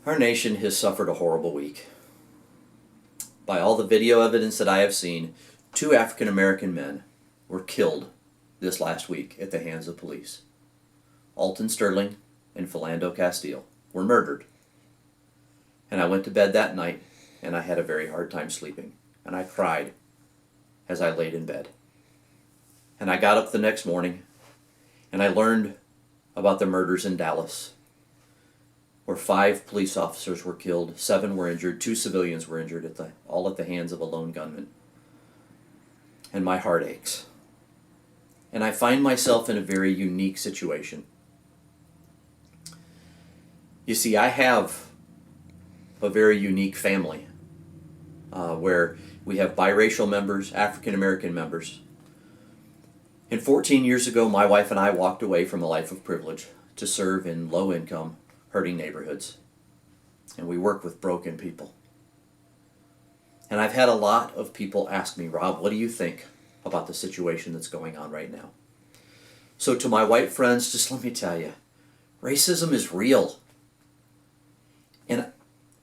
Our nation has suffered a horrible week. By all the video evidence that I have seen, 2 African American men were killed this last week at the hands of police. Alton Sterling and Philando Castile were murdered. And I went to bed that night and I had a very hard time sleeping. And I cried as I laid in bed. And I got up the next morning and I learned about the murders in Dallas, where 5 police officers were killed, 7 were injured, 2 civilians were injured, all at the hands of a lone gunman. And my heart aches. And I find myself in a very unique situation. You see, I have a very unique family where we have biracial members, African American members. And 14 years ago, my wife and I walked away from a life of privilege to serve in low-income, hurting neighborhoods. And we work with broken people. And I've had a lot of people ask me, Rob, what do you think about the situation that's going on right now? So to my white friends, just let me tell you, racism is real. And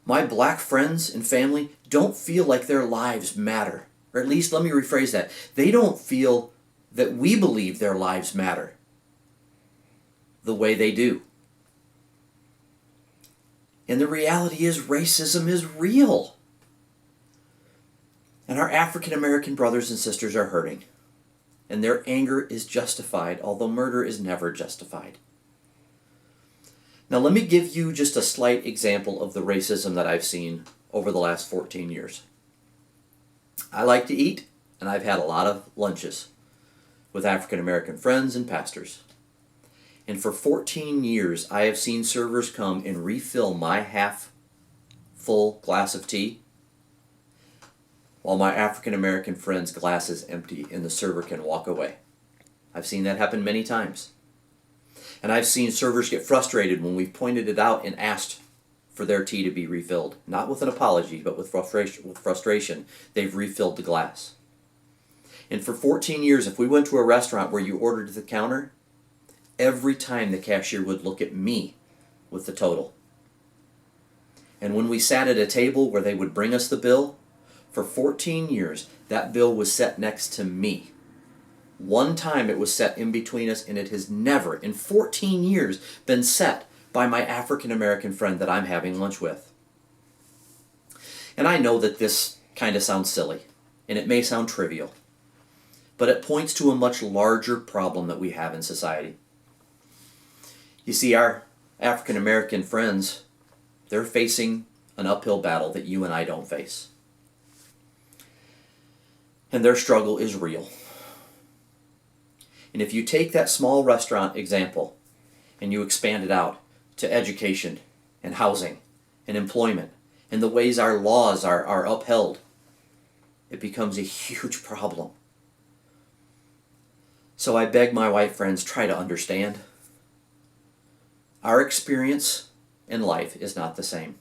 my black friends and family don't feel like their lives matter. Or at least, let me rephrase that. They don't feel that we believe their lives matter the way they do. And the reality is racism is real. And our African American brothers and sisters are hurting. And their anger is justified, although murder is never justified. Now let me give you just a slight example of the racism that I've seen over the last 14 years. I like to eat, and I've had a lot of lunches with African American friends and pastors. And for 14 years, I have seen servers come and refill my half-full glass of tea while my African American friend's glass is empty and the server can walk away. I've seen that happen many times. And I've seen servers get frustrated when we've pointed it out and asked for their tea to be refilled. Not with an apology, but with frustration. They've refilled the glass. And for 14 years, if we went to a restaurant where you ordered at the counter, every time the cashier would look at me with the total. And when we sat at a table where they would bring us the bill, for 14 years, that bill was set next to me. One time it was set in between us, and it has never, in 14 years, been set by my African American friend that I'm having lunch with. And I know that this kind of sounds silly, and it may sound trivial, but it points to a much larger problem that we have in society. You see, our African American friends, they're facing an uphill battle that you and I don't face. And their struggle is real. And if you take that small restaurant example and you expand it out to education and housing and employment and the ways our laws are upheld, it becomes a huge problem. So I beg my white friends, try to understand. Our experience in life is not the same.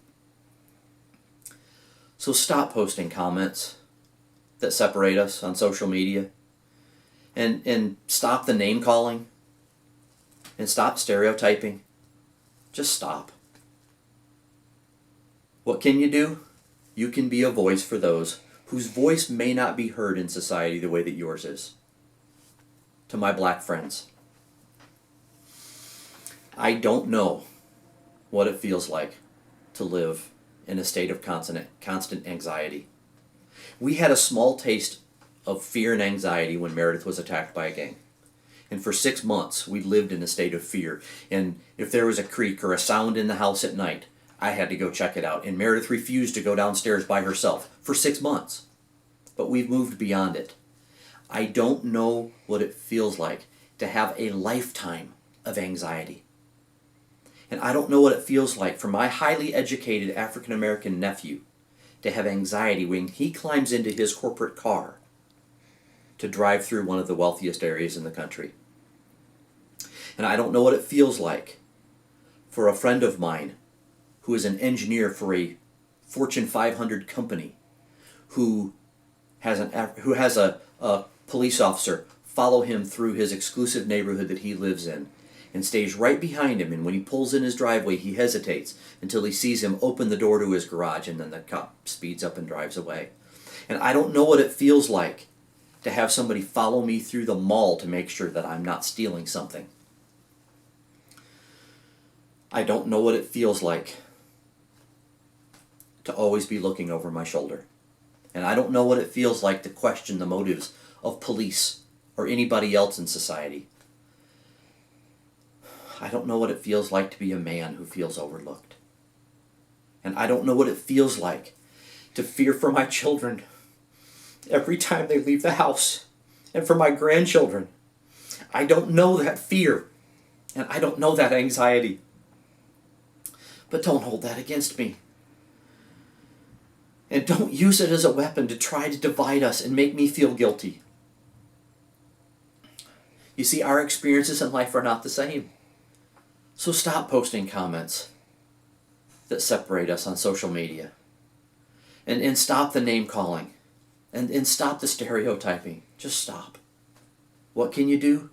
So stop posting comments that separate us on social media. And stop the name calling. And stop stereotyping. Just stop. What can you do? You can be a voice for those whose voice may not be heard in society the way that yours is. To my black friends, I don't know what it feels like to live in a state of constant anxiety. We had a small taste of fear and anxiety when Meredith was attacked by a gang. And for 6 months, we lived in a state of fear. And if there was a creak or a sound in the house at night, I had to go check it out. And Meredith refused to go downstairs by herself for 6 months. But we've moved beyond it. I don't know what it feels like to have a lifetime of anxiety. And I don't know what it feels like for my highly educated African American nephew to have anxiety when he climbs into his corporate car to drive through one of the wealthiest areas in the country. And I don't know what it feels like for a friend of mine who is an engineer for a Fortune 500 company who has a police officer follow him through his exclusive neighborhood that he lives in and stays right behind him, and when he pulls in his driveway, he hesitates until he sees him open the door to his garage, and then the cop speeds up and drives away. And I don't know what it feels like to have somebody follow me through the mall to make sure that I'm not stealing something. I don't know what it feels like to always be looking over my shoulder. And I don't know what it feels like to question the motives of police or anybody else in society. I don't know what it feels like to be a man who feels overlooked. And I don't know what it feels like to fear for my children every time they leave the house, and for my grandchildren. I don't know that fear, and I don't know that anxiety. But don't hold that against me. And don't use it as a weapon to try to divide us and make me feel guilty. You see, our experiences in life are not the same. So stop posting comments that separate us on social media. And stop the name calling. And stop the stereotyping. Just stop. What can you do?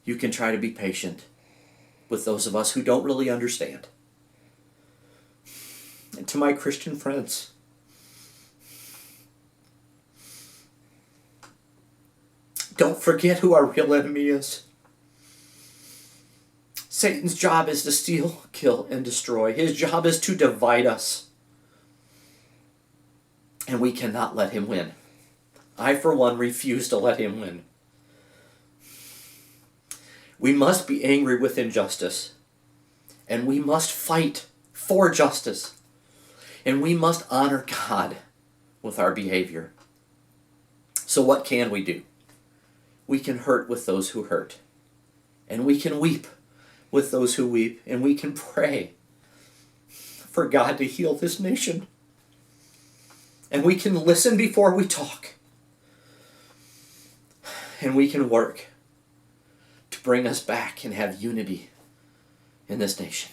You can try to be patient with those of us who don't really understand. And to my Christian friends, don't forget who our real enemy is. Satan's job is to steal, kill, and destroy. His job is to divide us. And we cannot let him win. I, for one, refuse to let him win. We must be angry with injustice. And we must fight for justice. And we must honor God with our behavior. So what can we do? We can hurt with those who hurt. And we can weep with those who weep. And we can pray for God to heal this nation. And we can listen before we talk. And we can work to bring us back and have unity in this nation.